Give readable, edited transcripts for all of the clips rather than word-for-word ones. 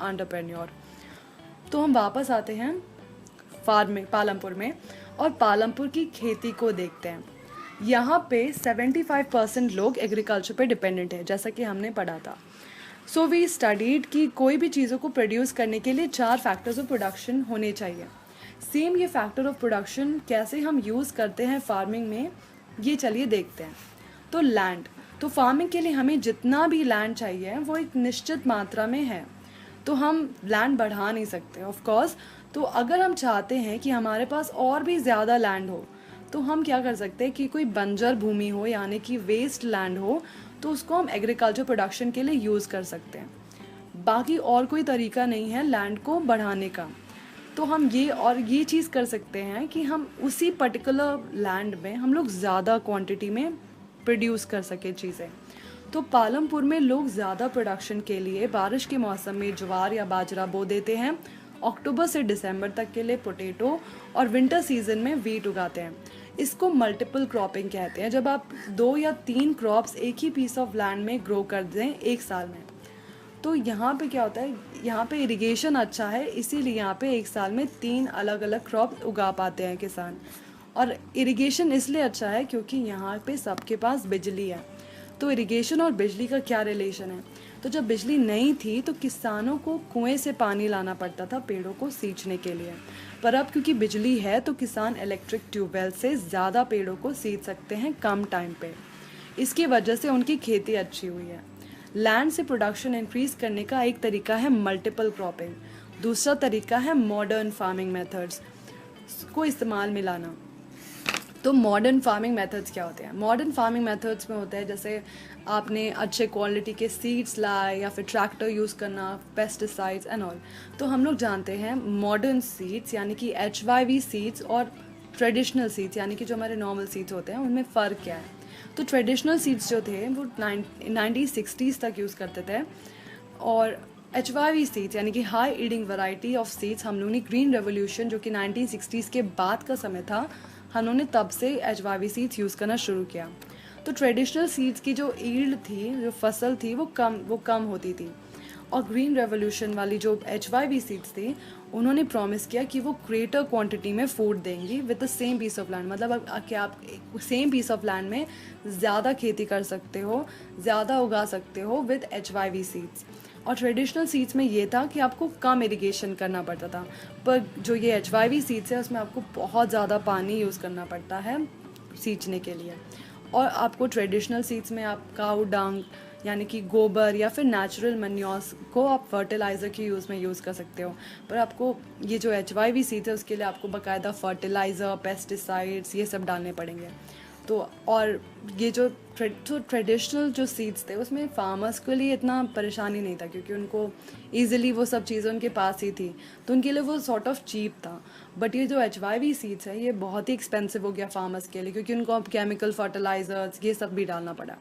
Entrepreneur. तो हम वापस आते हैं फार्म में, पालमपुर में, और पालमपुर की खेती को देखते हैं। यहाँ पे 75% लोग एग्रीकल्चर पे डिपेंडेंट है, जैसा कि हमने पढ़ा था। सो वी स्टडीड कि कोई भी चीज़ों को प्रोड्यूस करने के लिए 4 फैक्टर्स ऑफ प्रोडक्शन होने चाहिए। सेम ये फैक्टर ऑफ प्रोडक्शन कैसे हम यूज़ करते हैं फार्मिंग में, ये चलिए देखते हैं। तो लैंड, तो फार्मिंग के लिए हमें जितना भी लैंड चाहिए वो एक निश्चित मात्रा में है, तो हम लैंड बढ़ा नहीं सकते ऑफ कोर्स। तो अगर हम चाहते हैं कि हमारे पास और भी ज़्यादा लैंड हो, तो हम क्या कर सकते हैं कि कोई बंजर भूमि हो यानी कि वेस्ट लैंड हो, तो उसको हम एग्रीकल्चर प्रोडक्शन के लिए यूज़ कर सकते हैं। बाकी और कोई तरीका नहीं है लैंड को बढ़ाने का। तो हम ये चीज़ कर सकते हैं कि हम उसी पर्टिकुलर लैंड में हम लोग ज़्यादा क्वांटिटी में प्रोड्यूस कर सके चीज़ें। तो पालमपुर में लोग ज़्यादा प्रोडक्शन के लिए बारिश के मौसम में ज्वार या बाजरा बो देते हैं, अक्टूबर से दिसंबर तक के लिए पोटैटो, और विंटर सीजन में वीट उगाते हैं। इसको मल्टीपल क्रॉपिंग कहते हैं, जब आप 2 या 3 क्रॉप्स एक ही पीस ऑफ लैंड में ग्रो कर दें एक साल में। तो यहाँ पे क्या होता है, यहाँ पे इरिगेशन अच्छा है, इसीलिए यहाँ पे एक साल में 3 अलग अलग क्रॉप उगा पाते हैं किसान। और इरिगेशन इसलिए अच्छा है क्योंकि यहाँ पे सबके पास बिजली है। तो इरिगेशन और बिजली का क्या रिलेशन है, तो जब बिजली नहीं थी तो किसानों को कुएं से पानी लाना पड़ता था पेड़ों को सींचने के लिए, पर अब क्योंकि बिजली है तो किसान इलेक्ट्रिक ट्यूबवेल से ज़्यादा पेड़ों को सींच सकते हैं कम टाइम पे। इसकी वजह से उनकी खेती अच्छी हुई है। लैंड से प्रोडक्शन इंक्रीज करने का एक तरीका है मल्टीपल क्रॉपिंग, दूसरा तरीका है मॉडर्न फार्मिंग मेथड्स को इस्तेमाल में लाना। तो मॉडर्न फार्मिंग मेथड्स क्या होते हैं? मॉडर्न फार्मिंग मेथड्स में होता है जैसे आपने अच्छे क्वालिटी के सीड्स लाए या फिर ट्रैक्टर यूज़ करना, पेस्टिसाइड्स एंड ऑल। तो हम लोग जानते हैं मॉडर्न सीड्स यानी कि HYV सीड्स और ट्रेडिशनल सीड्स यानी कि जो हमारे नॉर्मल सीड्स होते हैं उनमें फ़र्क क्या है। तो ट्रेडिशनल सीड्स जो थे वो 1960s तक यूज़ करते थे, और HYV सीड्स यानी कि high yielding variety of seeds हम लोगों ने ग्रीन रेवोल्यूशन जो कि 1960s के बाद का समय था, हम लोगों ने तब से HYV सीड्स यूज़ करना शुरू किया। तो ट्रेडिशनल सीड्स की जो ईल्ड थी, जो फसल थी, वो कम होती थी, और ग्रीन रेवोल्यूशन वाली जो HYV सीड्स थी उन्होंने प्रॉमिस किया कि वो ग्रेटर क्वांटिटी में फूड देंगी with the same piece of land. मतलब कि आप सेम पीस ऑफ लैंड में ज़्यादा खेती कर सकते हो, ज़्यादा उगा सकते हो विद HYV सीड्स। और ट्रेडिशनल सीड्स में ये था कि आपको कम इरिगेशन करना पड़ता था, पर जो ये HYV सीड्स है उसमें आपको बहुत ज़्यादा पानी यूज़ करना पड़ता है सींचने के लिए। और आपको ट्रेडिशनल सीड्स में आप काऊ डंग यानी कि गोबर या फिर नेचुरल मन्योर्स को आप फर्टिलाइज़र के यूज़ कर सकते हो, पर आपको ये जो HYV सीड्स है उसके लिए आपको बाकायदा फर्टिलाइज़र, पेस्टिसाइड्स ये सब डालने पड़ेंगे। तो और ये जो ट्रेडिशनल जो सीड्स थे उसमें फार्मर्स के लिए इतना परेशानी नहीं था क्योंकि उनको ईजिली वो सब चीज़ें उनके पास ही थी, तो उनके लिए वो सॉर्ट ऑफ चीप था। बट ये जो HYV सीड्स है ये बहुत ही एक्सपेंसिव हो गया फार्मर्स के लिए क्योंकि उनको अब केमिकल फर्टिलाइजर्स ये सब भी डालना पड़ा।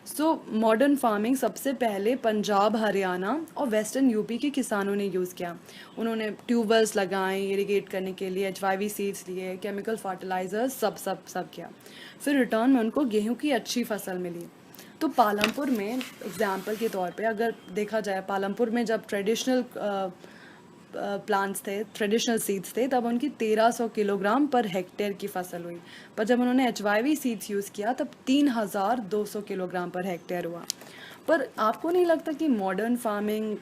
सो मॉडर्न फार्मिंग सबसे पहले पंजाब, हरियाणा और वेस्टर्न यूपी के किसानों ने यूज़ किया। उन्होंने ट्यूबवेल्स लगाए इरिगेट करने के लिए, HYV सीड्स लिए, केमिकल फर्टिलाइजर्स सब किया। फिर रिटर्न में उनको गेहूं की अच्छी फसल मिली। तो पालमपुर में एग्जाम्पल के तौर पे अगर देखा जाए, पालमपुर में जब ट्रेडिशनल प्लांट्स थे, ट्रेडिशनल सीड्स थे, तब उनकी 1300 किलोग्राम पर हेक्टेयर की फसल हुई, पर जब उन्होंने HYV सीड्स यूज़ किया तब 3200 किलोग्राम पर हेक्टेयर हुआ। पर आपको नहीं लगता कि मॉडर्न फार्मिंग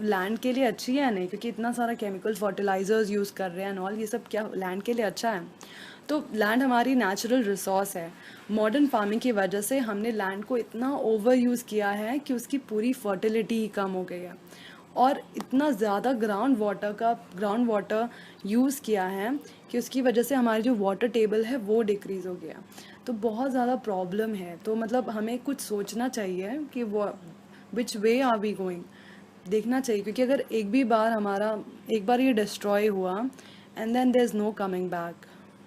लैंड के लिए अच्छी है? नहीं, क्योंकि इतना सारा केमिकल फर्टिलाइजर्स यूज़ कर रहे हैं ऑल, ये सब क्या लैंड के लिए अच्छा है? तो लैंड हमारी नेचुरल रिसोर्स है। मॉडर्न फार्मिंग की वजह से हमने लैंड को इतना ओवर यूज़ किया है कि उसकी पूरी फर्टिलिटी ही कम हो गई है, और इतना ज़्यादा ग्राउंड वाटर यूज़ किया है कि उसकी वजह से हमारी जो वाटर टेबल है वो डिक्रीज़ हो गया। तो बहुत ज़्यादा प्रॉब्लम है। तो मतलब हमें कुछ सोचना चाहिए कि वो which way are we going, देखना चाहिए, क्योंकि अगर एक बार ये डिस्ट्रॉय हुआ and then there is no coming back.